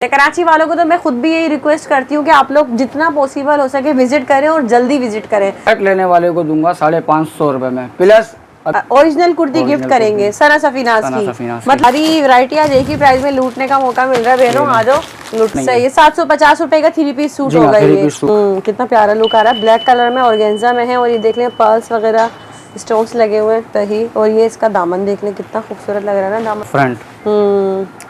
कराची वालों को तो मैं खुद भी यही रिक्वेस्ट करती हूँ कि आप लोग जितना पॉसिबल हो सके विजिट करें और जल्दी विजिट करें। लेने वाले को दूंगा 550 रुपए में, प्लस ओरिजिनल कुर्ती गिफ्ट करेंगे सना सफीनाज की। मतलब सारी वैरायटी आज एक ही प्राइस में लूटने का मौका मिल रहा है बहनों, आ जाओ लूट। सही है, 750 रुपए का 3 पीस सूट होगा ये। कितना प्यारा लुक आ रहा है, ब्लैक कलर में ऑर्गेन्जा में है और ये देख लें पर्ल्स वगैरह स्टोन्स लगे हुए हैं तही। और ये इसका दामन देख लें कितना खूबसूरत लग रहा है ना दामन फ्रंट।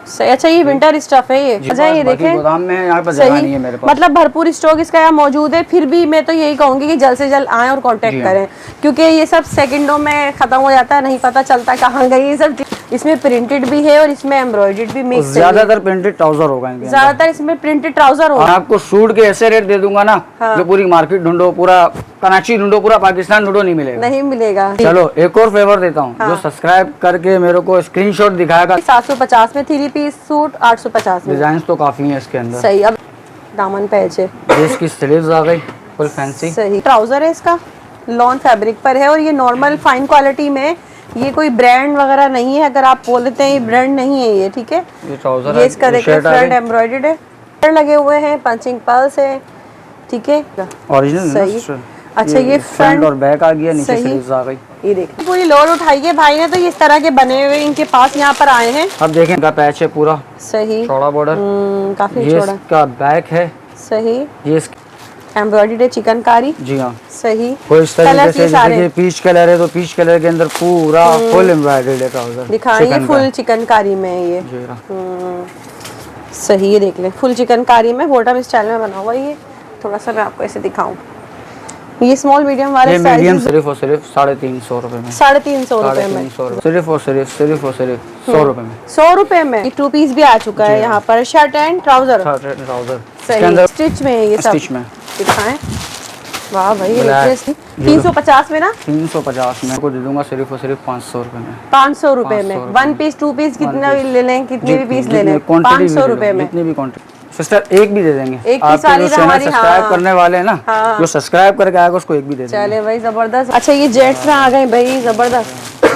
सही। अच्छा ये विंटर स्टफ है ये। अच्छा ये देखें गोदाम में यहाँ पर जगह नहीं है मेरे पास। मतलब भरपूर स्टॉक इसका यहाँ मौजूद है। फिर भी मैं तो यही कहूंगी कि जल्द से जल्द आएं और कांटेक्ट करें, क्योंकि ये सब सेकंडों में खत्म हो जाता है, नहीं पता चलता कहाँ गई ये सब। इसमें प्रिंटेड भी है और इसमें एम्ब्रॉयडर्ड भी मिक्स है। ज्यादातर प्रिंटेड ट्राउजर होगा, ज्यादातर इसमें प्रिंटेड ट्राउजर होगा। आपको सूट के ऐसे रेट दे दूंगा ना, जो पूरी मार्केट ढूंढो, पूरा कराची ढूंढो, पूरा पाकिस्तान ढूंढो, नहीं मिलेगा। नहीं मिलेगा। चलो एक और फेवर देता हूँ, जो सब्सक्राइब करके मेरे को स्क्रीनशॉट दिखाएगा। 750 में 3 पीस सूट, 850 में। डिजाइन तो काफी है इसके अंदर। सही। अब दामन पैच है, इसकी स्लीव्स आ गई फुल फैंसी। सही। ट्राउजर है इसका, लॉन फैब्रिक पर है और ये नॉर्मल फाइन क्वालिटी में, ये कोई ब्रांड वगैरह नहीं है। अगर आप बोल देते हैं ये ब्रांड नहीं है ये, ठीक है। ये ट्राउजर ये इसका देखिए फ्रंट एम्ब्रॉयडर्ड है, लगे हुए हैं, पंचिंग पर्ल्स है, ठीक है ओरिजिनल। सही। अच्छा ये फ्रंट और बैक आ गया, नीचे स्लीव्स आ गई। ये देखिए पूरी लोड उठाई है भाई ने, तो इस तरह के बने हुए इनके पास यहाँ पर आए हैं। अब देखें इनका पैच है पूरा सही, चौड़ा बॉर्डर, काफी चौड़ा। इसका बैक है सही, ये एम्ब्रॉयडर्ड है चिकनकारी। जी हाँ सही। कोई इस तरीके से, जैसे पीच कलर है तो पीच कलर के अंदर पूरा फुल एम्ब्रॉयडर्ड है ट्राउजर दिखाएंगे, फुल चिकनकारी में ये। सही। ये देख ले फुल चिकनकारी में बॉटम स्टाइल में बना हुआ ये। थोड़ा सा मैं आपको ऐसे दिखाऊं, ये स्मॉल मीडियम वाले साइज। मीडियम सिर्फ और सिर्फ 350 रुपए में। 350 रुपए में सिर्फ और सिर्फ 100 रुपए में। 100 रुपए में 2 पीस भी आ चुका है यहाँ पर, शर्ट एंड ट्राउजर। सही। स्टिच में ये सब स्टिच में दिखाएं। वाह भाई, 350 में ना, 350 में को दे दूंगा सिर्फ और सिर्फ 500 रुपए में। 500 रुपए में 1 पीस 2 पीस कितना भी ले लें, कितने भी पीस ले लें, 500 रुपए में। जितनी भी क्वांटिटी सिस्टर एक भी दे देंगे। एक पीस वाली हमारी सब्सक्राइब करने वाले हैं ना, जो सब्सक्राइब करके आएगा उसको एक भी दे देंगे। चले भाई जबरदस्त। अच्छा ये जेट्स में आ गए भाई, जबरदस्त।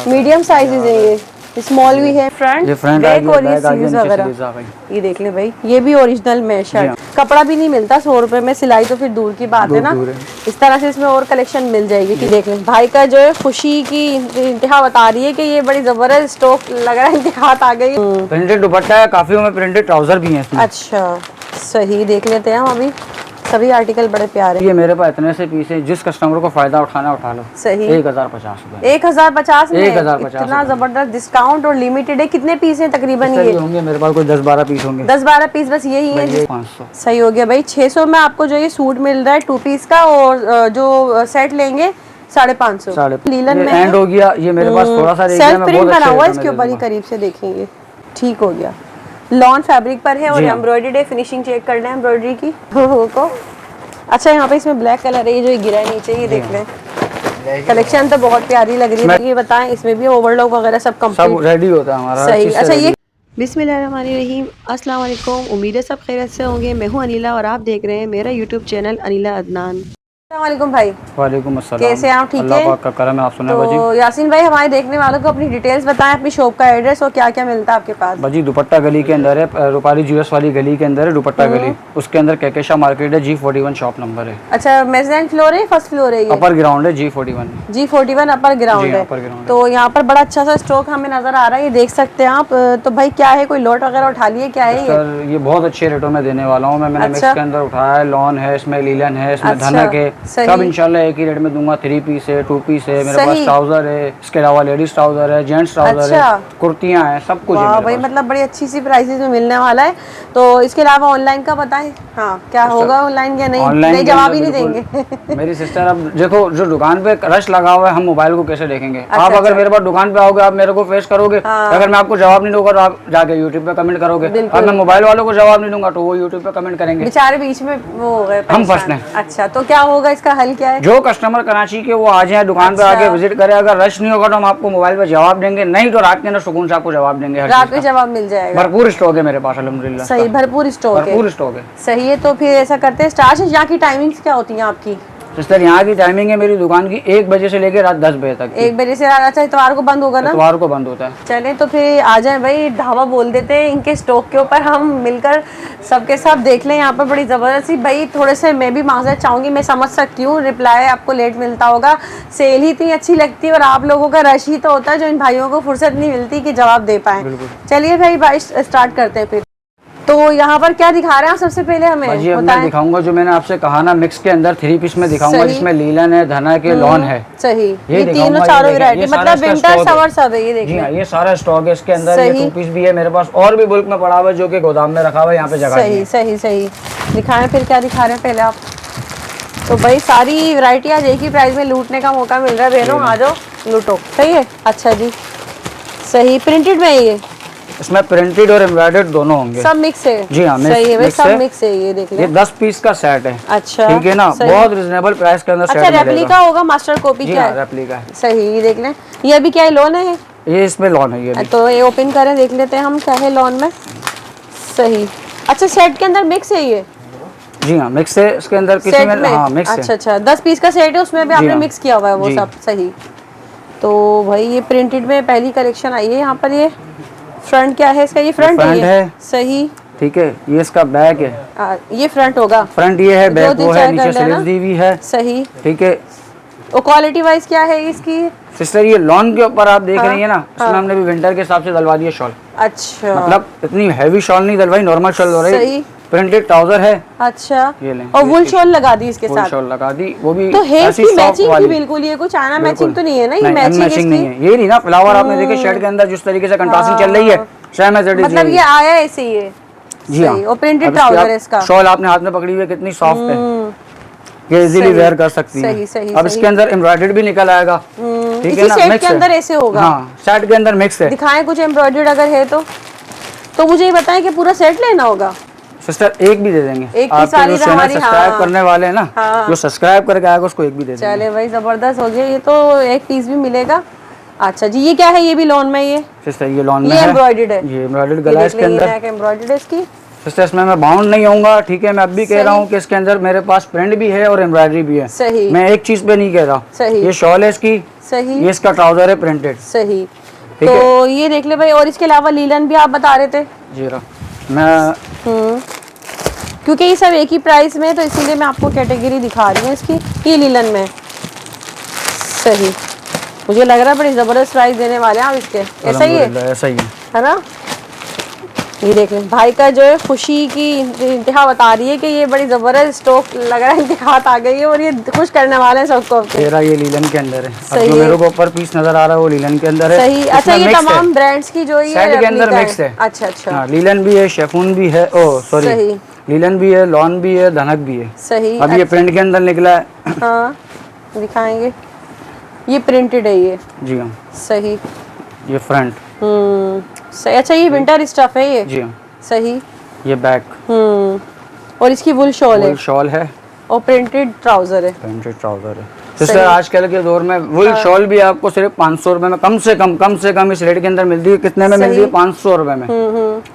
मीडियम साइजेस है ये, स्मॉल भी है, फ्रंट बैक और ये स्लीव्स वगैरह। ये देख ले भाई, ये भी ओरिजिनल में शर्ट। कपड़ा भी नहीं मिलता 100 रुपए में, सिलाई तो फिर दूर की बात है ना। इस तरह से इसमें और कलेक्शन मिल जाएगी। कि देख ले भाई का जो है खुशी की इंतहा बता रही है कि ये बड़ी जबरदस्त स्टॉक लग रहा है, इंतहात आ गई। प्रिंटेड दुपट्टा है, काफियों में प्रिंटेड ट्राउजर भी है इसमें। अच्छा सही, देख लेते हैं हम अभी। सभी आर्टिकल बड़े प्यारे। ये मेरे पास इतने से पीस है, जिस कस्टमर को फायदा उठाना उठा लो। सही। 1050 रुपए। 1050 में 1050 इतना जबरदस्त डिस्काउंट और लिमिटेड है। कितने पीस हैं तकरीबन ये? होंगे मेरे पास कोई 10-12 पीस होंगे। 10-12 पीस बस यही है। 500 सही हो गया भाई। 600 में आपको जो ये सूट मिल रहा है 2 पीस का, और जो सेट लेंगे 550। लीलन में एंड हो गया। ये मेरे पास थोड़ा सा सेल्फ प्रिंट बना हुआ है इसके ऊपर ही, करीब से देखेंगे। ठीक हो गया, लॉन फैब्रिक पर है और एम्ब्रॉयडर्ड है। फिनिशिंग चेक कर लें एम्ब्रॉयडरी की को। अच्छा यहाँ पे इसमें ब्लैक कलर है, ये जो गिरा है नीचे, ये देख लें। कलेक्शन तो बहुत प्यारी लग रही है। ये बताएं इसमें भी ओवरलॉक वगैरह सब कंप्लीट रेडी होता है हमारा। सही। अच्छा ये बिस्मिल्लाहिर्रहमानिर्रहीम, अस्सलाम वालेकुम। उम्मीद है सब खैरियत से होंगे। मैं हूँ अनिला और आप देख रहे हैं मेरा यूट्यूब चैनल अनिला अदनान। अस्सलाम भाई। वालेकुम अस्सलाम। कैसे हैं आप? ठीक है, अल्लाह पाक का करम है। आप सुनाएं बाजी। तो यासीन भाई हमारे देखने वालों को अपनी डिटेल्स बताएं, अपनी शॉप का एड्रेस और क्या क्या मिलता है आपके पास। बाजी दुपट्टा गली के अंदर है, रूपाली ज्वेलर्स वाली गली के अंदर है दुपट्टा गली। उसके अंदर कैकेशा मार्केट है, G41 शॉप नंबर है। अच्छा मेज़ेंट फ्लोर है, फर्स्ट फ्लोर है? ये अपर ग्राउंड है, G41 अपर ग्राउंड है। तो यहाँ पर बड़ा अच्छा सा स्टॉक हमें नजर आ रहा है, ये देख सकते हैं आप। तो भाई क्या है, कोई लॉट वगैरह उठा लिए क्या है? ये बहुत अच्छे रेटों में देने वाला हूँ मैंने मिक्स के अंदर उठाया है। लॉन है इसमें, लीलन है इसमें, धनक है, सब इंशाल्लाह एक ही रेट में दूंगा। 3 पीस है, 2 पीस है, मेरे पास ट्राउजर है, इसके अलावा लेडीज ट्राउजर है, जेंट्स ट्राउजर है, कुर्तियां हैं, सब कुछ है भाई। मतलब बड़ी अच्छी सी प्राइसेस में मिलने वाला है। तो इसके अलावा ऑनलाइन का बताएं, हाँ क्या होगा ऑनलाइन या नहीं? नहीं जवाब ही नहीं देंगे मेरी सिस्टर। अब देखो जो दुकान पे रश लगा हुआ है, हम मोबाइल को कैसे देखेंगे? आप अगर मेरे पास दुकान पे आओगे, आप मेरे को फेस करोगे, अगर मैं आपको जवाब नहीं दूंगा तो आप जाके यूट्यूब पे कमेंट करोगे। अब मैं मोबाइल वालों को जवाब नहीं दूंगा तो वो यूट्यूब पे कमेंट करेंगे, बेचारे बीच में वो हो गए, हम फंसने। अच्छा तो क्या होगा, इसका हल क्या है? जो कस्टमर कराची के वो आ जाए दुकान पे आके विजिट करे। अगर रश नहीं होगा तो हम आपको मोबाइल पे जवाब देंगे, नहीं तो रात के अंदर सुकून से आपको जवाब देंगे। रात में जवाब मिल जाएगा। भरपूर स्टॉक है मेरे पास अल्हम्दुलिल्लाह। सही, भरपूर स्टॉक है। भरपूर स्टॉक है। सही है। तो फिर ऐसा करते हैं, स्टार्ट यहाँ की टाइमिंग्स क्या होती हैं आपकी? सिस्टर यहाँ की टाइमिंग है मेरी दुकान की 1 बजे से लेकर रात 10 बजे तक। 1 बजे से रात, अच्छा इतवार को बंद होगा ना? इतवार को बंद होता है। चलें तो फिर आ जाए भाई, ढाबा बोल देते हैं इनके स्टॉक के ऊपर, हम मिलकर सबके साथ देख लें। यहाँ पर बड़ी ज़बरदस्त सी भाई, थोड़े से मैं भी माजरत चाहूँगी, मैं समझ सकती हूँ रिप्लाई आपको लेट मिलता होगा, सेल ही इतनी अच्छी लगती है और आप लोगों का रश ही तो होता है जो इन भाइयों को फुर्सत नहीं मिलती कि जवाब दे पाएँ। चलिए भाई स्टार्ट करते हैं फिर। तो यहाँ पर क्या दिखा रहे हैं आप सबसे पहले हमें? मैं दिखाऊंगा जो मैंने आपसे कहा ना, मिक्स के अंदर 3 पीस में दिखाऊंगा, जिसमें लीलन है, धनक है, लॉन है। सही, ये तीनों चारों वैरायटी, मतलब विंटर समर सब है। ये देखिए, जी हाँ, ये सारा स्टॉक है इसके अंदर। ये 2 पीस भी है मेरे पास, और भी बुल्क में पड़ा हुआ है जो कि गोदाम में रखा हुआ है, यहाँ पे जगह नहीं है। सही सही दिखाएं फिर, क्या दिखा रहे हैं पहले आप? तो भाई सारी वैरायटी आज एक ही प्राइस में लूटने का मौका मिल रहा है बहनों, आ जाओ लूटो। सही है, अच्छा जी सही। प्रिंटेड में ये, इसमें प्रिंटेड और एम्ब्रॉयडर्ड दोनों होंगे, सब मिक्स है। जी हाँ, सही है भाई, सब मिक्स है। ये देख लें, ये 10 पीस का सेट है। अच्छा ठीक है ना, बहुत रिजनेबल प्राइस के अंदर अच्छा, रेप्लिका होगा, मास्टर कॉपी क्या है? रेप्लिका है। सही, ये देख लें, ये अभी क्या है, लोन है ये, इसमें लॉन है ये। तो ये ओपन करें, देख लेते हैं हम क्या है लॉन में। सही, अच्छा सेट के अंदर मिक्स है ये? जी हाँ, मिक्स है इसके अंदर, किसी में हाँ मिक्स है। अच्छा 10 पीस का सेट है, उसमें भी आपने मिक्स किया हुआ है वो सब। सही, तो भाई ये प्रिंटेड में पहली कलेक्शन आई है यहाँ पर। ये फ्रंट क्या है इसका? ये फ्रंट है। सही, ठीक है, ये इसका बैक है। ये फ्रंट होगा, फ्रंट ये है, बैक वो है, नीचे स्लीव्स दी हुई है। सही, ठीक है। और क्वालिटी वाइज क्या है इसकी? सिस्टर ये लॉन के ऊपर आप देख रही है ना, इसमें हमने भी विंटर के हिसाब से डलवा दिया शॉल। अच्छा, मतलब इतनी हैवी शॉल नहीं डलवाई, नॉर्मल शॉल डलवाई। सही, प्रिंटेड ट्राउजर है। अच्छा, ये लें, और वुल शॉल लगा दी इसके साथ। शॉल लगा दी, वो भी तो है इसकी मैचिंग की बिल्कुल, ये कुछ चाइना मैचिंग तो नहीं है ना? ये मैचिंग नहीं है, ये नहीं ना फ्लावर आपने देखे शर्ट के अंदर जिस तरीके से कंट्रास्टिंग चल रही है, सेम एज इट इज, मतलब ये आया ऐसे ही है। जी हाँ, और प्रिंटेड ट्राउजर है इसका। शॉल आपने हाथ में पकड़ी हुई है, कितनी सॉफ्ट है, ये इजीली वेयर कर सकती है। अब इसके अंदर एम्ब्रॉयडर्ड भी निकल आएगा। ठीक है ना, सेट के अंदर ऐसे होगा। हाँ, सेट के अंदर मिक्स है। दिखाएं कुछ एम्ब्रॉयडर्ड अगर है तो मुझे ये बताएं कि पूरा सेट लेना होगा? सिस्टर एक भी दे देंगे, एक आप जो चैनल सब्सक्राइब करने वाले हैं ना, जो सब्सक्राइब करके आएगा उसको एक भी दे देंगे। चले भाई, जबरदस्त हो गया, ये तो एक पीस भी मिलेगा। अच्छा जी, ये क्या है? ये भी लॉन में? ये सिस्टर ये लॉन में है, एम्ब्रॉयडर्ड है, ये एम्ब्रॉयडर्ड गला इसके अंदर, एम्ब्रॉयडर्ड है इसकी। सिस्टर इसमें मैं बाउंड नहीं होऊंगा, ठीक है, मैं अब भी कह रहा हूँ कि इसके अंदर मेरे पास प्रिंट भी है और एम्ब्रॉयडरी भी है। सही, मैं एक चीज पे नहीं कह रहा। सही, ये शॉल है इसकी। सही, ये इसका ट्राउजर है प्रिंटेड। सही, तो ये देख ले भाई। और इसके अलावा लीलन भी आप बता रहे थे? जी रहा मैं, क्योंकि ये सब एक ही प्राइस में है तो इसीलिए मैं आपको कैटेगरी दिखा रही हूँ इसकी। ये लीलन में सही, मुझे लग रहा है बड़ी जबरदस्त प्राइस देने वाले हैं आप इसके। ऐसा ही है ना? ये देख लें, भाई का जो है खुशी की इंतहा बता रही है कि ये बड़ी जबरदस्त स्टॉक लग रहा है, इंतहात आ गई है और ये खुश करने वाले हैं सबको। तेरा ये लीलन के अंदर है। सही, जो मेरे को ऊपर पीस नजर आ रहा है वो लीलन के अंदर है। सही, अच्छा, ये तमाम ब्रांड्स की जो ये सेट के अंदर मिक्स है। अच्छा अच्छा, लीलन भी है, शेफून भी है, ओ सॉरी, लीलन भी है, लॉन भी है, धनक भी है। सही, अब ये प्रिंट के अंदर निकला है। हाँ दिखाएंगे, ये प्रिंटेड है ये। जी हाँ। सही, ये फ्रंट। सही, अच्छा ये विंटर स्टफ है ये। जी हाँ। सही, ये बैक। और इसकी वुल शॉल है। शॉल है और प्रिंटेड ट्राउजर है। प्रिंटेड ट्राउजर है। सिस्टर आजकल के दौर में वुल शॉल भी आपको सिर्फ 500 रुपए में कम से कम इस रेट के अंदर मिलती है। कितने में मिलती है? 500 रुपए में,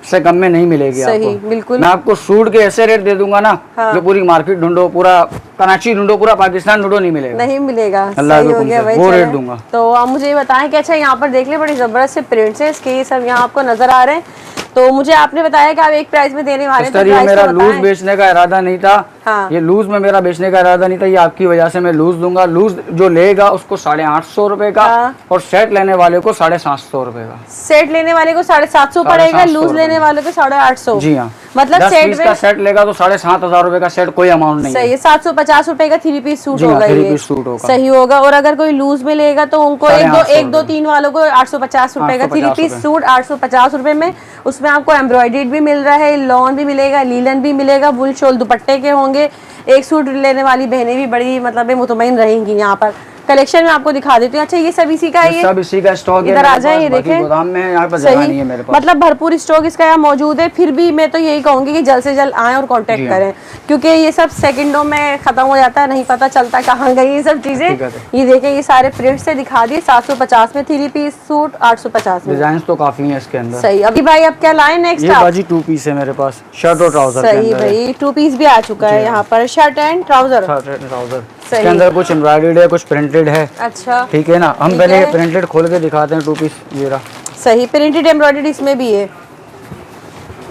इससे कम में नहीं मिलेगी आपको। बिल्कुल, मैं आपको सूट के ऐसे रेट दे दूंगा ना, जो पूरी मार्केट ढूंढो, पूरा कराची ढूंढो, पूरा पाकिस्तान ढूंढो, नहीं मिलेगा, नहीं मिलेगा। सही हो गया भाई, वो रेट दूंगा। तो आप मुझे बताएं कि अच्छा यहाँ पर देख ले, बड़ी जबरदस्त से प्रिंट्स हैं इसके, सब यहाँ आपको नजर आ रहे हैं। तो मुझे आपने बताया कि आप एक प्राइस में देने वाले हैं। ये मेरा लूज बेचने का इरादा नहीं था। हाँ। ये लूज में मेरा बेचने का इरादा नहीं था, ये आपकी वजह से मैं लूज दूंगा। लूज जो लेगा उसको 850 रुपए का। हाँ। और सेट लेने वाले को 750 रुपए का। सेट लेने वाले को 750 पड़ेगा, लूज लेने वाले को 850। जी हाँ, मतलब सेट का सेट लेगा तो 7,500 रुपए का सेट, कोई अमाउंट नहीं। सही है, 750 रुपए का 3 पीस सूट होगा, 3 पीस सूट होगा। सही होगा। और अगर कोई लूज में लेगा तो उनको 1 2 3 वालों को 850 रुपए का 3 पीस सूट 850 रुपए में। उसमें आपको एम्ब्रॉयडर्ड भी मिल रहा है, लॉन भी मिलेगा, लीलन भी मिलेगा, वुल शॉल दुपट्टे के होंगे। एक सूट लेने वाली बहनें भी बड़ी मतलब मुतमईन रहेंगी। यहाँ पर कलेक्शन में आपको दिखा देती हूँ। अच्छा ये सब इसी का है, ये सब इसी का स्टॉक है। इधर आ जाए, ये देखें गोदाम में, यहाँ पर जगह नहीं है मेरे पास। मतलब भरपूर स्टॉक इसका यहाँ मौजूद है। फिर भी मैं तो यही कहूंगी कि जल्द से जल्द आएं और कांटेक्ट करें, क्योंकि ये सब सेकंडों में खत्म हो जाता है, नहीं पता चलता कहाँ गई ये सब चीजें। ये देखें, ये सारे प्रिंट से दिखा दिए। 750 में 3 पीस सूट, 850 में। डिजाइन तो काफी है इसके अंदर। सही। अभी भाई अब क्या लाए नेक्स्ट? बाजी 2 पीस है मेरे पास, शर्ट और ट्राउजर। सही भाई, 2 पीस भी आ चुका है यहाँ पर, शर्ट एंड ट्राउजर। इसके अंदर कुछ एम्ब्रॉयडर्ड है, कुछ प्रिंटेड है। अच्छा ठीक है ना, हम पहले प्रिंटेड खोल के दिखाते हैं 2 पीस। ये रहा। सही, प्रिंटेड एम्ब्रॉयडर्ड इसमें भी है।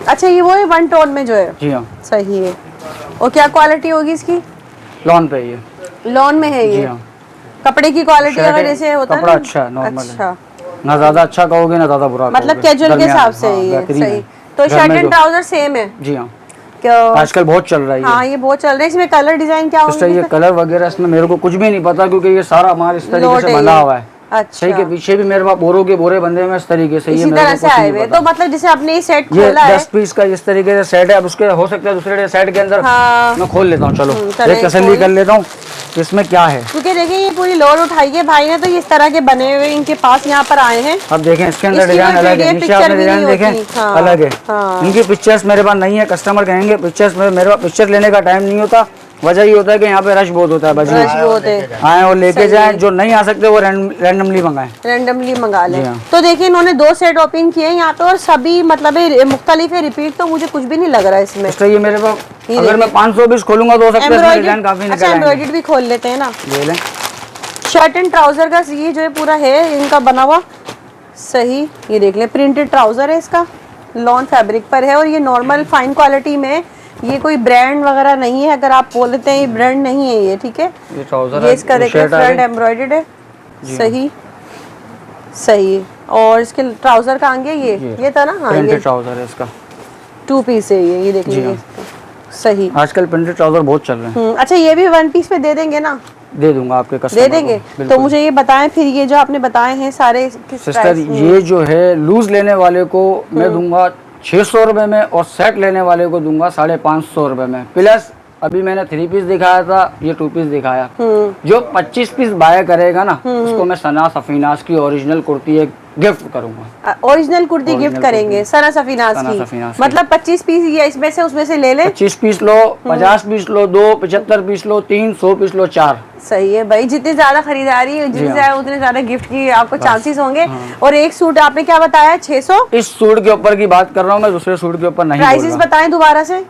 अच्छा ये वो है 1 टोन में जो है। जी हाँ सही है। और क्या क्वालिटी होगी इसकी? लॉन पे ये लॉन में है ये। जी हाँ। कपड़े की क्वालिटी अगर जैसे होता है कपड़ा ना, अच्छा है, नॉर्मल अच्छा है, ना ज्यादा अच्छा कहोगे ना ज्यादा बुरा, मतलब कैजुअल के हिसाब से ये। सही। तो शर्ट एंड ट्राउजर सेम है? जी हाँ। क्या आजकल बहुत चल रहा है। हाँ ये बहुत चल रहा है। इसमें कलर डिजाइन क्या होंगे? ये कलर वगैरह इसमें मेरे को कुछ भी नहीं पता, क्योंकि ये सारा माल इस तरीके से बना हुआ है। अच्छा। सही के पीछे भी मेरे पास बोरों के बोरे बंदे में इस तरीके से, इसी तरह से आए हुए। तो मतलब जैसे आपने ये सेट खोला है, 10 पीस का इस तरीके से सेट है। अब उसके हो सकता है दूसरे सेट के अंदर मैं खोल लेता हूँ। चलो एक तसल्ली कर लेता हूँ इसमें क्या है, क्योंकि देखिए ये पूरी लोड उठाई है भाई ने, तो इस तरह के बने हुए इनके पास यहाँ पर आए हैं। अब देखें इसके अंदर डिजाइन अलग है, नीचे आपने डिजाइन देखें अलग है। इनकी पिक्चर्स मेरे पास नहीं है। कस्टमर कहेंगे पिक्चर्स में, मेरे पास पिक्चर लेने का टाइम नहीं होता। वजह ये होता है कि यहाँ पे रश बहुत होता है। बस आए और लेके जाए, जो नहीं आ सकते वो रैंडमली मंगाएं, रैंडमली मंगा लें। तो देखिए इन्होंने 2 सेट ओपन किए यहाँ पे और सभी मतलब मुख्तलिफ है, रिपीट तो मुझे कुछ भी नहीं लग रहा है इसमें। तो ये मेरे पास अगर मैं 500 पीस खोलूंगा तो हो सकता है डिजाइन काफी निकल अच्छा एम्ब्रॉयडर्ड भी खोल लेते हैं ना। ले लें। शर्ट एंड ट्राउजर का ये जो है पूरा है इनका बना हुआ। सही। ये देख लें प्रिंटेड ट्राउजर है इसका, लॉन फैब्रिक पर है और ये नॉर्मल फाइन क्वालिटी में। ये कोई ब्रांड वगैरह नहीं है, अगर आप बोल देते हैं ये ब्रांड नहीं है ये, ठीक है। ये ट्राउजर ये इसका देखिए फ्रंट एम्ब्रॉयडर्ड है। सही सही। और इसके ट्राउजर का आगे ये था ना। हाँ ये ट्राउजर है इसका, 2 पीस है ये देख लीजिए। सही। आजकल प्रिंटेड ट्राउजर बहुत चल रहे हैं। अच्छा ये भी 1 पीस में दे देंगे ना? दे दूंगा आपके कस्टमर दे देंगे। तो मुझे ये बताएं फिर, ये जो आपने बताए हैं सारे किस सिस्टर, ये जो है लूज लेने वाले को मैं दूंगा 600 रुपए में और सेट लेने वाले को दूंगा 550 रुपए में। प्लस अभी मैंने 3 पीस दिखाया था, ये 2 पीस दिखाया। जो 25 पीस बाय करेगा ना उसको मैं सना सफीनास की ओरिजिनल कुर्ती एक गिफ्ट करूंगा। ओरिजिनल कुर्ती गिफ्ट करेंगे सना सफीनास की। मतलब 25 पीस ये इसमें से उसमें से ले ले। 25 पीस लो, 50 पीस लो, 2 75 पीस लो, 3 100 पीस लो, 4। सही है भाई, जितनी ज्यादा खरीदारी जितनी ज्यादा उतने ज्यादा गिफ्ट की आपको चांसेस होंगे। और एक सूट आपने क्या बताया 600? इस सूट के ऊपर की बात कर रहा हूँ मैं, दूसरे सूट के ऊपर नहीं। प्राइसेस बताएं दोबारा से।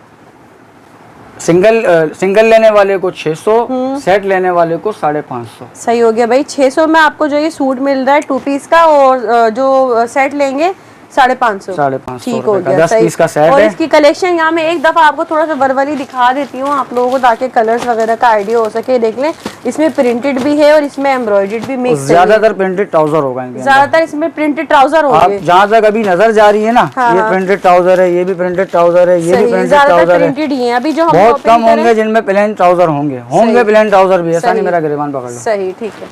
सिंगल लेने वाले को 600, सेट लेने वाले को 550। सही हो गया भाई। 600 में आपको जो ये सूट मिल रहा है 2 पीस का, और जो सेट लेंगे 550। ठीक हो गया। 10 पीस का सेट और है। इसकी कलेक्शन यहाँ मैं एक दफा आपको थोड़ा सा वर्बली दिखा देती हूँ आप लोगों को, ताकि कलर्स वगैरह का आइडिया हो सके। देख लें इसमें प्रिंटेड भी है और इसमें एम्ब्रॉयडर्ड भी मिक्स है। ज्यादातर प्रिंटेड ट्राउजर होगा, ज्यादातर इसमें प्रिंटेड ट्राउजर होंगे। जहाँ तक अभी नजर जा रही है ना, ये प्रिंटेड ट्राउजर है, ये भी प्रिंटेड ट्राउजर है, ये भी प्रिंटेड ट्राउजर है। अभी जो बहुत कम होंगे जिनमें प्लेन ट्राउजर होंगे प्लेन ट्राउजर भी। ऐसा नहीं मेरा गिरबान पकड़ लो। सही ठीक है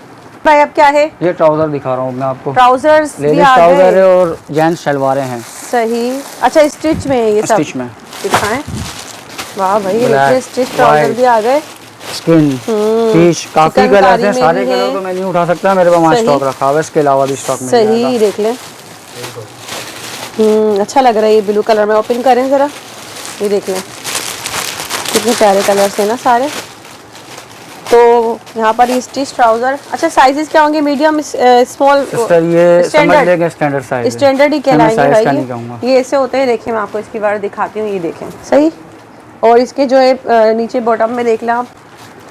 भाई। अब क्या है? ये ट्राउजर दिखा रहा हूँ मैं आपको। ट्राउजर्स लेडीज ट्राउजर है और जेंट्स शलवारें हैं। सही। अच्छा स्टिच में है ये सब? स्टिच में दिखाएं। वाह भाई ये स्टिच ट्राउजर भी आ गए। स्किन पीच काफी कलर हैं, सारे कलर तो मैं नहीं उठा सकता, मेरे पास स्टॉक रखा हुआ है, इसके अलावा भी स्टॉक में। सही देख लें। अच्छा लग रहा है ये ब्लू कलर में। ओपन करें जरा, ये देख लें कितने प्यारे कलर्स हैं ना सारे। तो यहाँ पर ये स्टिच ट्राउजर। अच्छा साइजेस क्या होंगे? Medium, small? सिस्टर ये समझ लेंगे स्टैंडर्ड साइज। स्टैंडर्ड ही कहलाएंगे भाई ये ऐसे होते हैं। देखिए मैं आपको इसकी बार दिखाती हूँ, ये देखें। सही। और इसके जो है नीचे बॉटम में देख लें आप,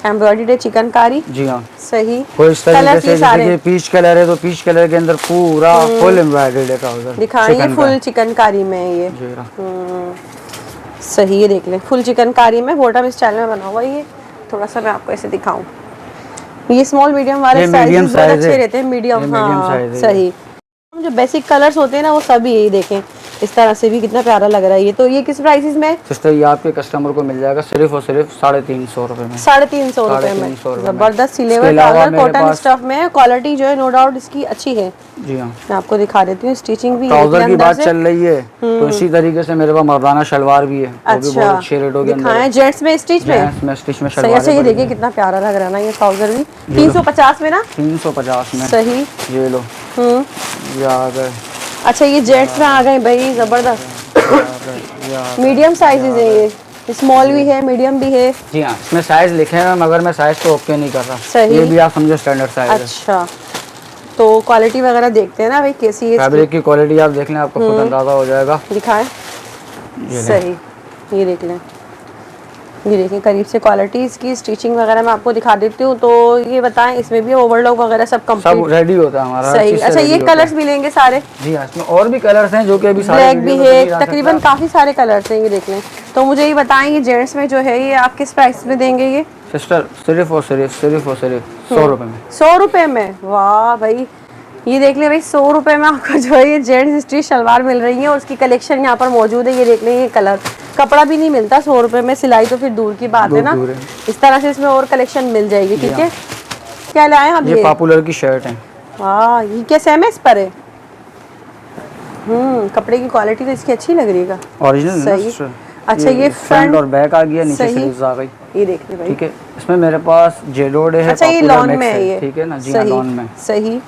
एम्ब्रॉयडर्ड है चिकनकारी। जी हाँ। सही। इस तरीके से जैसे पीच कलर है तो पीच कलर के अंदर पूरा फुल एम्ब्रॉयडर्ड है ट्राउजर। दिखाएंगे फुल चिकनकारी में ये। सही। ये देख लें फुल चिकनकारी में बॉटम स्टाइल में बना हुआ ये। थोड़ा सा मैं आपको ऐसे दिखाऊं, ये स्मॉल मीडियम वाले साइज बहुत अच्छे रहते हैं। मीडियम हाँ सही। जो बेसिक कलर्स होते हैं ना वो सभी यही देखें इस तरह से भी कितना प्यारा लग रहा है ये। तो ये किस प्राइसेस में? सिस्टर ये आपके कस्टमर को मिल जाएगा सिर्फ और सिर्फ 350 रुपए में। 350 रुपए में जबरदस्त सिले हुए ट्राउजर कॉटन स्टफ में। क्वालिटी जो है नो डाउट इसकी अच्छी है। जी हाँ। मैं आपको दिखा देती हूँ स्टिचिंग भी। ट्राउजर की बात चल रही है तो इसी तरीके से मेरे पास मर्दाना शलवार भी है। अच्छा अच्छे रेटों के अंदर जेंट्स में स्टिच में स्टिच में सही। अच्छा ये देखिए कितना प्यारा लग रहा है ना ये ट्राउजर भी। 350 में ना? 350 में। सही। ये लो ये आ गए। अच्छा ये जेंट्स में आ गए भाई जबरदस्त। मीडियम साइजेस है ये, स्मॉल भी है मीडियम भी है। जी हाँ इसमें साइज लिखे हैं मगर मैं साइज तो ओके नहीं कर रहा। सही। ये भी आप समझो स्टैंडर्ड साइज है। अच्छा तो क्वालिटी वगैरह देखते हैं ना भाई कैसी है फैब्रिक की क्वालिटी आप देख लें आपको खुद अंदाजा हो जाएगा। दिखाएं। सही। ये देख लें ये देखिए करीब से क्वालिटी इसकी, स्टिचिंग वगैरह मैं आपको दिखा देती हूँ। तो ये बताएं इसमें भी ओवरलॉक वगैरह सब कंप्लीट सब रेडी होता है हमारा। सही। अच्छा ये कलर्स मिलेंगे सारे? जी हाँ, इसमें और भी कलर्स हैं जो कि अभी सारे ब्लैक भी है, तकरीबन काफी सारे कलर्स हैं। ये देख लें। तो मुझे ये बताएं ये जेंट्स में जो है ये आप किस प्राइस में देंगे? ये सिस्टर सिर्फ और सिर्फ 100 रुपए में। 100 रुपए में? वाह भाई, ये देख ले भाई 100 रुपए में आपको जो है ये जेंट्स स्ट्रीट शलवार मिल रही है और उसकी कलेक्शन यहाँ पर मौजूद है। ये देख लें, ये कलर कपड़ा भी नहीं मिलता 100 रुपए में, सिलाई तो फिर दूर की बात है ना। इस तरह से इसमें और कलेक्शन मिल जाएगी। ठीक है, क्या लाए आप? ये पॉपुलर की शर्ट है। वाह, ये क्या सेम एस पर है? कपड़े की क्वालिटी तो इसकी अच्छी लग रही है। ओरिजिनल सही। अच्छा ये फ्रंट और बैक आ गया, नीचे स्लीव्स आ गई। ये देख ले भाई। ठीक है, इसमें मेरे पास जेडोड है। अच्छा ये लॉन में है ये? ठीक है ना जी, लॉन में। सही।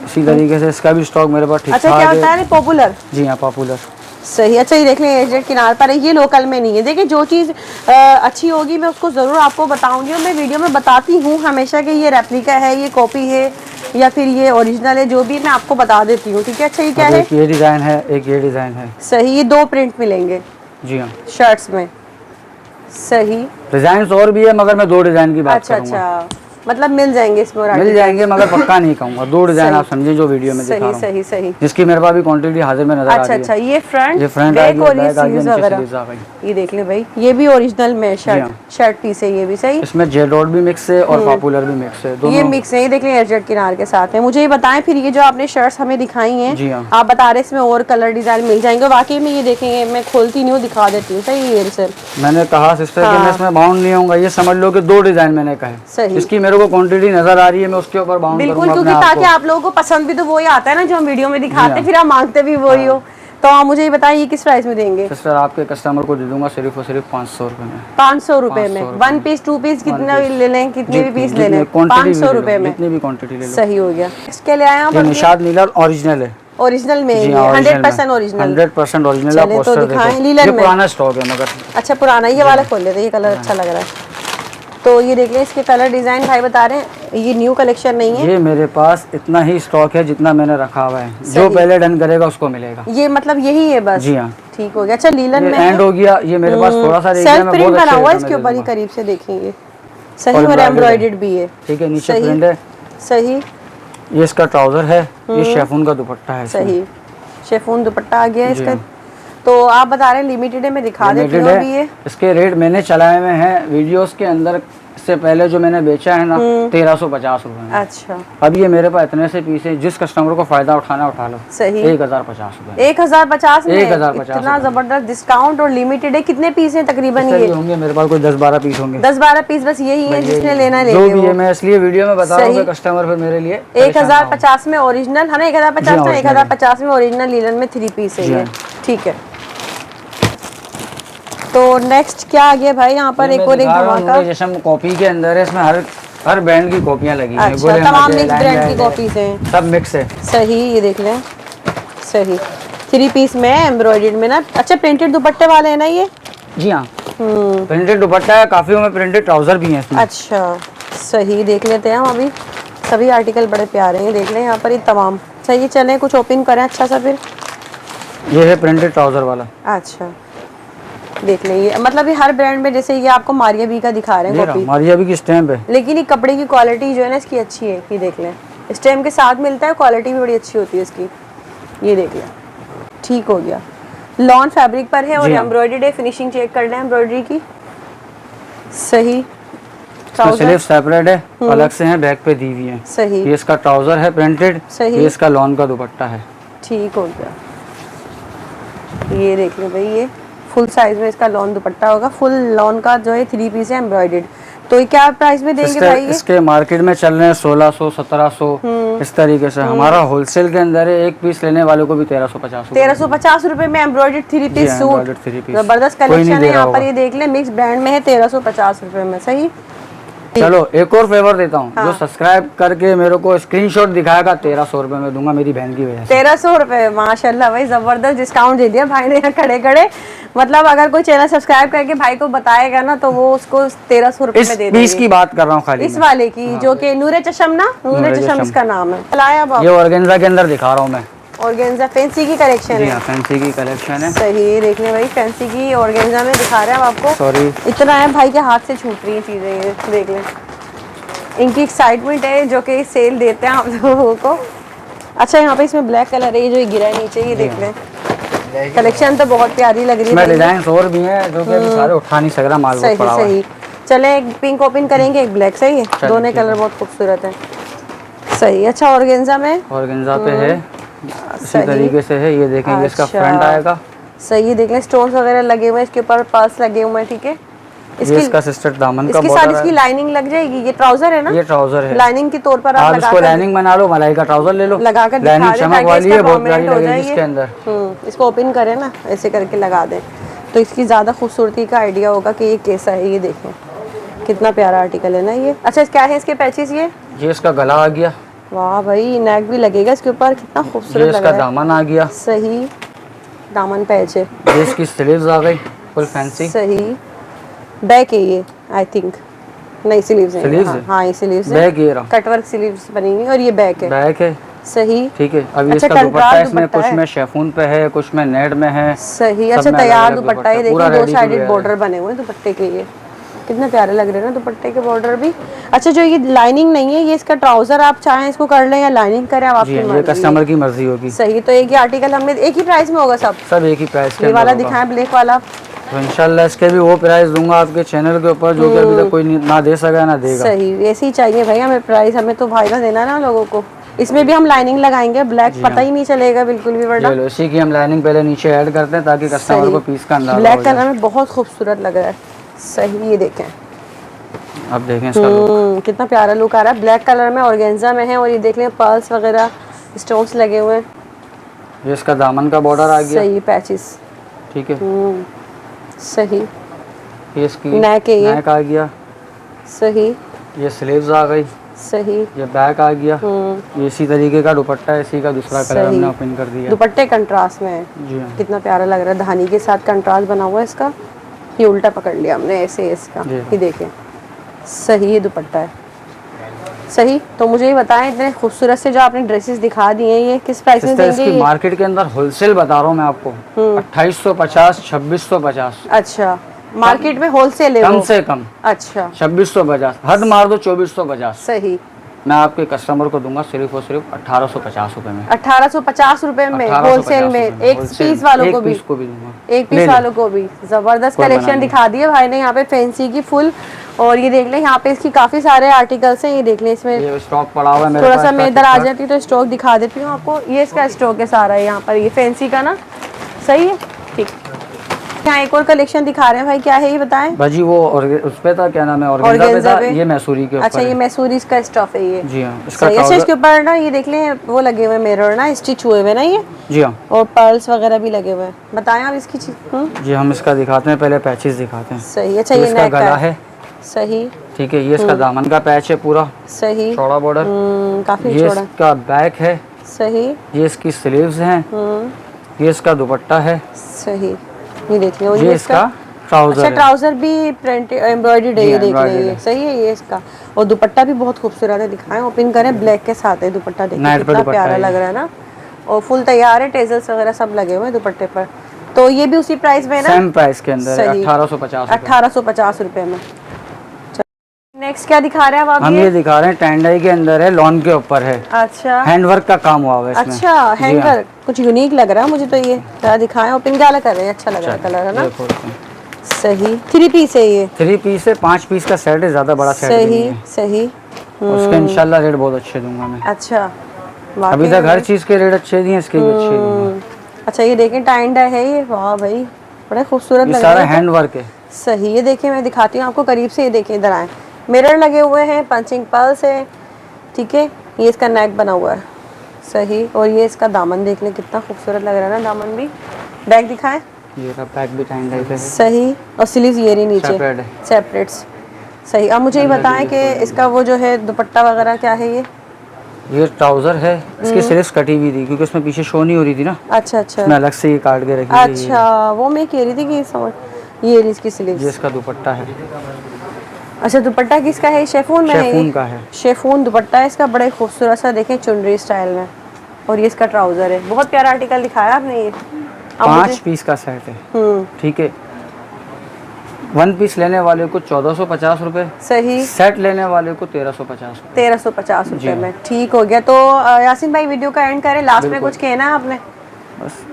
इसी तरीके से इसका भी स्टॉक मेरे पास ठीक ठाक है। अच्छा क्या बता रहे? पॉपुलर? जी हाँ, पॉपुलर। सही। अच्छा ये देख लें, एजेड किनार पर है, ये लोकल में नहीं है। देखिए जो चीज़ अच्छी होगी मैं उसको ज़रूर आपको बताऊंगी और मैं वीडियो में बताती हूँ हमेशा कि ये रेप्लिका है, ये कॉपी है या फिर ये ओरिजिनल है, जो भी मैं आपको बता देती हूँ। ठीक है। अच्छा ये क्या है? ये डिज़ाइन है, एक ये डिज़ाइन है। सही। ये 2 प्रिंट मिलेंगे? जी हाँ, शर्ट्स में। सही। डिज़ाइन और भी है मगर मैं 2 डिज़ाइन की बात करूँगा। अच्छा, मतलब मिल जाएंगे इसमें? मिल जाएंगे मगर पक्का नहीं कहूँगा। 2 डिज़ाइन आप समझिए जो वीडियो में दिखा रहा हूँ। सही सही। जिसकी मेरे पास भी क्वांटिटी हाजिर में नजर आ रही है। अच्छा ये फ्रंट बैक और ये स्लीव्स वगैरह। ये देख ले भाई, ये भी ओरिजिनल में शर्ट पीस है ये भी। सही। इसमें जेडोड भी मिक्स है और पॉपुलर भी मिक्स है, दोनों ये मिक्स है। ये देख लें एजेड किनार के साथ है। मुझे ये बताएं फिर ये जो आपने शर्ट्स हमें दिखाई हैं, जी हाँ, आप बता रहे इसमें और कलर डिजाइन मिल जाएंगे? वाकई में ये देखेंगे, मैं खोलती नहीं हूँ, दिखा देती हूँ। सही है सर। मैंने कहा सिस्टर कि मैं इसमें बाउंड नहीं होऊंगा, ये समझ लो कि 2 डिजाइन मैंने कहा। सही। इसकी मेरे को क्वांटिटी नजर आ रही है, मैं उसके ऊपर बाउंड बिल्कुल, करूंगा क्योंकि ताकि आप लोगों को पसंद भी तो वही आता है ना जो हम वीडियो में दिखाते हैं, फिर आप मांगते भी वही हो। तो आप मुझे ये बताइए किस प्राइस में देंगे? सिस्टर आपके कस्टमर को दे दूंगा सिर्फ और सिर्फ 500 रुपए में। 500 रुपए में? 1 पीस 2 पीस कितना भी ले लें, कितने भी पीस ले लें, 500 रुपए में जितनी भी क्वांटिटी ले लो। सही हो गया। इसके लिए आए आप? निशाद लीलन ओरिजिनल है। ओरिजिनल में 100% ओरिजिनल। 100% ओरिजिनल। चले तो दिखाएं लीलन में। पुराना स्टॉक है मगर। अच्छा पुराना, ये वाला खोल लेते हैं, ये कलर अच्छा लग रहा है। तो ये देख लें, इसके कलर डिजाइन भाई बता रहे हैं ये न्यू कलेक्शन नहीं है। ये मेरे पास इतना ही स्टॉक है जितना मैंने रखा हुआ है, जो पहले डन करेगा उसको मिलेगा। ये मतलब यही है बस? जी हाँ। ठीक हो गया। अच्छा लीलन में एंड हो गया। ये मेरे पास थोड़ा सा सेल्फ प्रिंट बना हुआ है इसके ऊपर ही, करीब से देखेंगे। सही। और एम्ब्रॉयडर्ड भी है। ठीक है, नीचे प्रिंट है। सही। ये इसका ट्राउजर है, ये शेफून का दुपट्टा है। सही, शेफून दुपट्टा आ गया इसका। तो आप बता रहे हैं लिमिटेड है, मैं दिखा देती हूँ अभी। ये इसके रेट मैंने चलाए हुए हैं वीडियोस के अंदर, इससे पहले जो मैंने बेचा है ना 1350 रुपए। अच्छा। अब ये मेरे पास इतने से पीस है, जिस कस्टमर को फायदा उठाना उठा लो। सही। 1050 रुपए। 1050 में? 1050 इतना जबरदस्त डिस्काउंट और लिमिटेड है। कितने पीस हैं तकरीबन? ये होंगे मेरे पास कोई 10-12 पीस होंगे। 10-12 पीस बस यही है, जिसने लेना ले जो भी है। मैं इसलिए वीडियो में बता रहा हूँ कस्टमर फिर मेरे लिए 1050 में ओरिजिनल है ना? 1050 में 1050 में ओरिजिनल लीलन में 3 पीस है ये। ठीक है। तो नेक्स्ट क्या आ गया भाई? यहाँ पर एक और एक धमाका जैसे कॉपी के अंदर है, इसमें हर ब्रांड की कॉपियाँ लगी हैं। अच्छा, तमाम मिक्स ब्रांड की कॉपीज हैं, सब मिक्स है। सही। ये देख लें, सही 3 पीस में एम्ब्रॉयडर्ड में ना। अच्छा प्रिंटेड दुपट्टे वाले हैं ना ये? जी हाँ, प्रिंटेड दुपट्टा है, काफी में प्रिंटेड ट्राउजर भी है इसमें। अच्छा सही, देख लेते हैं हम अभी। सभी आर्टिकल बड़े प्यारे हैं, देख लें यहाँ पर ये तमाम। सही, चलें कुछ ओपन करें अच्छा सा फिर। ये है प्रिंटेड ट्राउजर वाला। अच्छा देख लें, ये मतलब ये हर ब्रांड में, जैसे ये आपको मारिया बी का दिखा रहे हैं कॉपी, मारिया बी की स्टैम्प है, लेकिन ये कपड़े की क्वालिटी जो है ना इसकी अच्छी है। ये देख लें, स्टैम्प के साथ मिलता है, क्वालिटी भी बड़ी अच्छी होती है इसकी। ये देख लें, ठीक हो गया। लॉन फैब्रिक पर है और एम्ब्रॉयडर्ड है। फिनिशिंग चेक कर लें एम्ब्रॉयडरी की। सही, स्लीव सेपरेट है, अलग से है, बैक पे दी हुई है। सही, ये इसका ट्राउजर है प्रिंटेड। सही, ये इसका लॉन का दुपट्टा है। ठीक हो गया। ये देख लो भाई, ये फुल साइज में इसका लॉन दुपट्टा होगा। फुल लॉन का जो है 3 पीस है एम्ब्रॉयडर्ड। तो ये क्या प्राइस में देंगे भाई? इसके मार्केट में चल रहे हैं 1600 1700 इस तरीके से। हमारा होलसेल के अंदर है, एक पीस लेने वालों को भी 1350 रुपए में एम्ब्रॉयडर्ड 3 पीस सूट। जबरदस्त कलेक्शन है यहाँ पर। ये देख ले, मिक्स ब्रांड में है, 1350 रुपए में। सही, चलो एक और फेवर देता हूँ। जो सब्सक्राइब करके मेरे को स्क्रीनशॉट दिखाएगा 1300 रुपए में दूंगा, मेरी बहन की वजह से। 1300 रुपए, माशाल्लाह भाई, जबरदस्त डिस्काउंट दे दिया भाई ने यहाँ खड़े खड़े। मतलब अगर कोई चैनल सब्सक्राइब करके भाई को बताएगा ना, तो वो उसको 1300 रुपए में दे देंगे। इस की बात कर रहा हूँ खाली, इस वाले की, जो कि नूरे चशम ना, नूरे चशम इसका नाम है। ये ऑर्गेन्जा के अंदर दिखा रहा हूँ मैं। ऑर्गेन्जा फैंसी की कलेक्शन जी है। हाँ, फैंसी की कलेक्शन है। सही, देख लें भाई, फैंसी की ऑर्गेन्जा में दिखा रहे हैं हम आपको। सॉरी, इतना है भाई के हाथ से छूट रही है चीज़ें, ये देख लें। इनकी एक्साइटमेंट है जो कि सेल देते हैं आप लोगों को। अच्छा, यहाँ पे इसमें ब्लैक कलर है, ये जो गिरा है नीचे, ये देख लें। कलेक्शन तो बहुत प्यारी लग रही है। डिजाइन और भी है जो कि अभी सारे उठा नहीं सक रहा माल सही पड़ा हुआ है। सही। चलें, एक पिंक ओपन करेंगे, एक ब्लैक। सही है, दोनों कलर बहुत खूबसूरत है। सही। अच्छा, ऑर्गेन्जा में, ऑर्गेन्जा पे है इसी तरीके से है। ये देखेंगे इसका अच्छा। फ्रंट आएगा। सही, देख लें, स्टोन्स वगैरह लगे हुए हैं, इसके ऊपर पर्स लगे हुए हैं। ठीक है, ये इसका सिस्टर दामन का इसके साथ इसकी लाइनिंग लग जाएगी। ये ट्राउजर है ना? ये ट्राउजर है। लाइनिंग के तौर पर आप इसको लाइनिंग बना लो, मलाई का ट्राउजर ले लो, लगाकर लाइनिंग चमक वाली है, बहुत प्यारी हो लगेगी जाए इसके अंदर। इसको ओपन करें ना, ऐसे करके लगा दें तो इसकी ज़्यादा खूबसूरती का आइडिया होगा कि ये कैसा है। ये देखें कितना प्यारा आर्टिकल है ना ये। अच्छा, क्या है इसके पैचेस? ये इसका गला आ गया। वाह भाई, नेक भी लगेगा इसके ऊपर, कितना खूबसूरत लग रहा है। इसका दामन आ गया। सही, दामन पैच है। ये इसकी स्लीव्स आ गई फुल फैंसी। सही। बैक है ये, आई थिंक। नहीं, स्लीव्स है। हाँ, ये स्लीव्स है। बैक ये रहा, कटवर्क स्लीव्स बनी हुई और ये बैक है। बैक है। सही। ठीक है। अभी अच्छा, इसका दुपट्टा है, इसमें दुपट्टा कुछ में शेफून पे है, कुछ में नेट में है। सही। अच्छा, तैयार दुपट्टा है, देखिए 2 साइडेड बॉर्डर बने हुए हैं दुपट्टे के। ये कितने प्यारे लग रहे हैं ना दुपट्टे के बॉर्डर भी। अच्छा, जो ये लाइनिंग नहीं है, ये इसका ट्राउजर आप चाहें इसको कर लें या लाइनिंग करें, आप आपकी मर्जी, ये कस्टमर की मर्जी होगी। सही। तो एक ही आर्टिकल हमने एक ही प्राइस में होगा सब एक ही प्राइस। ये वाला दिखाएं, ब्लैक वाला। तो इंशाल्लाह इसके भी वो प्राइस दूंगा आपके चैनल के ऊपर जो कि अभी तक कोई ना दे सका ना देगा। सही, ऐसे ही चाहिए भाई हमें प्राइस, हमें तो फायदा देना ना लोगों को। इसमें भी हम लाइनिंग लगाएंगे, ब्लैक पता ही नहीं चलेगा बिल्कुल भी। वरना इसी की हम लाइनिंग पहले नीचे ऐड करते हैं ताकि कस्टमर को पीस का अंदाजा। ब्लैक कलर में बहुत खूबसूरत लग रहा है। सही, ये देखें, अब देखें इसका लुक कितना प्यारा लुक आ रहा है। ब्लैक कलर में ऑर्गेन्जा में है और ये देख लें पर्ल्स वगैरह स्टोन्स लगे हुए हैं। ये इसका दामन का बॉर्डर आ गया। सही, पैचेस। ठीक है। सही। ये इसकी नेक आ गया। सही। ये स्लीव्स आ गई। सही। ये बैक आ गया। ये इसी तरीके का दुपट्टा है, इसी का दूसरा कलर हमने ओपन कर दिया। दुपट्टे कंट्रास्ट में है। जी हाँ। कितना प्यारा लग रहा है, धानी के साथ कंट्रास्ट बना हुआ है इसका। ये उल्टा पकड़ लिया हमने ऐसे इसका। ये देखें, सही, ये दुपट्टा है। सही। तो मुझे ये बताएं, इतने खूबसूरत से जो आपने ड्रेसेस दिखा दी हैं, ये किस प्राइस में देंगे? इसकी मार्केट के अंदर होलसेल बता रहा हूँ मैं आपको, 2850, 2650। अच्छा, मार्केट में होलसेल है कम से कम। अच्छा, 2650, हद मार दो 2450। सही। मैं आपके कस्टमर को दूंगा सिर्फ और सिर्फ 1850 रुपए में। 1850 रुपए में होलसेल में। एक पीस वालों को भी दूंगा, एक पीस वालों को भी। जबरदस्त कलेक्शन दिखा दी है भाई ने यहाँ पे फैंसी की फुल। और ये देख लें, यहाँ पे इसकी काफी सारे आर्टिकल्स हैं। ये देख लें, इसमें ये स्टॉक पड़ा हुआ है मेरे थोड़ा पास। सा मैं इधर आ जाती हूँ तो स्टॉक दिखा देती हूँ आपको। ये इसका स्टॉक है सारा यहाँ पर, ये फैंसी का ना। सही है, ठीक। यहाँ एक और कलेक्शन दिखा रहे हैं भाई, क्या है ये बताएं? भाजी वो उस पे था, क्या नाम है, ऑर्गेन्जा पे था। ये मैसूरी के ऊपर। अच्छा, ये मैसूरी इसका स्टफ है ये। जी हाँ। अच्छा, इसके ऊपर ना ये देख लें वो लगे हुए मिरर ना, स्टिच हुए हुए ना ये। जी हाँ। और पर्ल्स वगैरह भी लगे हुए हैं। बताएं आप इसकी चीज। जी, हम इसका दिखाते हैं, पहले पैचेस दिखाते हैं। सही। अच्छा, ये इसका गला है। सही। ठीक है। ये इसका दामन का पैच है पूरा। सही। चौड़ा बॉर्डर। काफी ये चौड़ा। इसका बैक है। सही। ये इसकी स्लीव्स हैं। ये इसका दुपट्टा है। सही। ये देख लो, ये इसका ट्राउजर। अच्छा, ट्राउजर भी प्रिंट एम्ब्रॉयडर्ड है, ये देख लें। सही है ये इसका। और दुपट्टा भी बहुत खूबसूरत है, दिखाएं, ओपन करें, ब्लैक के साथ है दुपट्टा। देखिए कितना प्यारा लग रहा है ना। और फुल तैयार है, टेजल्स वगैरह सब लगे हुए हैं दुपट्टे पर। तो ये भी उसी प्राइस में ना, सेम प्राइस के अंदर 1850 रुपए में। नेक्स्ट क्या दिखा रहे हैं आप? हम ये दिखा रहे हैं टैंडाई के अंदर है, लॉन के ऊपर है। अच्छा, हैंडवर्क का काम हुआ है इसमें। अच्छा, हैंडवर्क कुछ यूनिक लग रहा है मुझे तो। ये क्या दिखाएं, ओपन क्या कर रहे हैं? अच्छा लग रहा है कलर, है ना। सही। 3 पीस है ये? 3 पीस है, 5 पीस का सेट है, ज्यादा बड़ा सेट नहीं है। सही। उसके इंशाल्लाह रेट बहुत अच्छे दूंगा मैं। अच्छा, अभी तक हर चीज के रेट अच्छे दिए, इसके भी अच्छे दूंगा। अच्छा, ये देखें, टाइंडा है ये। वाह भाई, बड़ा खूबसूरत लग रहा है। सारा हैंडवर्क है। सही। ये देखें, मैं दिखाती हूँ आपको करीब से। ये देखें, इधर आए, मिरर लगे हुए हैं, पंचिंग पर्ल्स है। ठीक है। ये इसका नेक बना हुआ है। सही। और ये इसका दामन देख लें, कितना खूबसूरत लग रहा है ना दामन भी। बैक दिखाएं। ये का बैक भी टाइंडाई पे है। सही। और स्लीव्स ये रही नीचे सेपरेट्स। सही। अब मुझे ये बताएं कि इसका वो जो है दुपट्टा वगैरह क्या है? ये ट्राउजर है, इसकी स्लीव्स कटी हुई थी क्योंकि उसमें पीछे शो नहीं हो रही थी ना। अच्छा अच्छा, मैं अलग से ये काट के रखी। अच्छा, वो मैं कह रही थी कि समझ, ये इसकी स्लीव्स। ये इसका दुपट्टा है। अच्छा, दुपट्टा किसका है? शेफून में है? शेफून का है। शेफून दुपट्टा है इसका, बड़े खूबसूरत सा, देखें, चुनरी स्टाइल में। और ये इसका ट्राउजर है, बहुत प्यारा आर्टिकल दिखाया आपने ये। 5 पीस का सेट है, ठीक है। 1 पीस लेने वाले को 1450 रुपए, सही। सेट लेने वाले को 1350 रुपए। 1350 रुपए में ठीक हो गया। तो यासीन भाई वीडियो का एंड करें, लास्ट में कुछ कहना है आपने? बस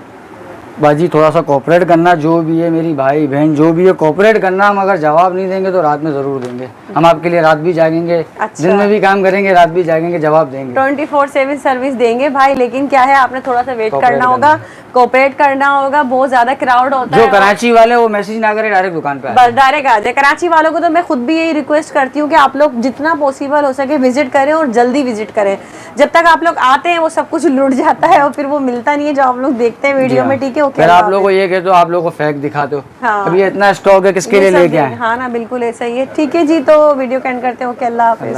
बाजी थोड़ा सा कोऑपरेट करना, जो भी है मेरी भाई बहन जो भी है कोऑपरेट करना। हम अगर जवाब नहीं देंगे तो रात में जरूर देंगे, हम आपके लिए रात भी जागेंगे। अच्छा। दिन में भी काम करेंगे, रात भी जागेंगे, जवाब देंगे। 24/7 सर्विस देंगे भाई, लेकिन क्या है आपने थोड़ा सा वेट करना होगा, कोऑपरेट करना होगा। बहुत ज्यादा क्राउड होता है। जो कराची वाले वो मैसेज ना करे, डायरेक्ट दुकान पे बस डायरेक्ट आ जाए। कराची वालों को तो मैं खुद भी यही रिक्वेस्ट करती हूँ कि आप लोग जितना पॉसिबल हो सके विजिट करें और जल्दी विजिट करें। जब तक आप लोग आते हैं वो सब कुछ लुट जाता है और फिर वो मिलता नहीं है जो आप लोग देखते हैं वीडियो में, ठीक है। ओके, आप लोगों को ये कहते हो, आप लोगों को फेक दिखाते हो। हाँ। अब ये इतना स्टॉक है, किसके लिए लेके आए? हाँ ना, बिल्कुल ऐसा ही है। ठीक है जी, तो वीडियो का एंड करते हैं। ओके, अल्लाह हाफिज।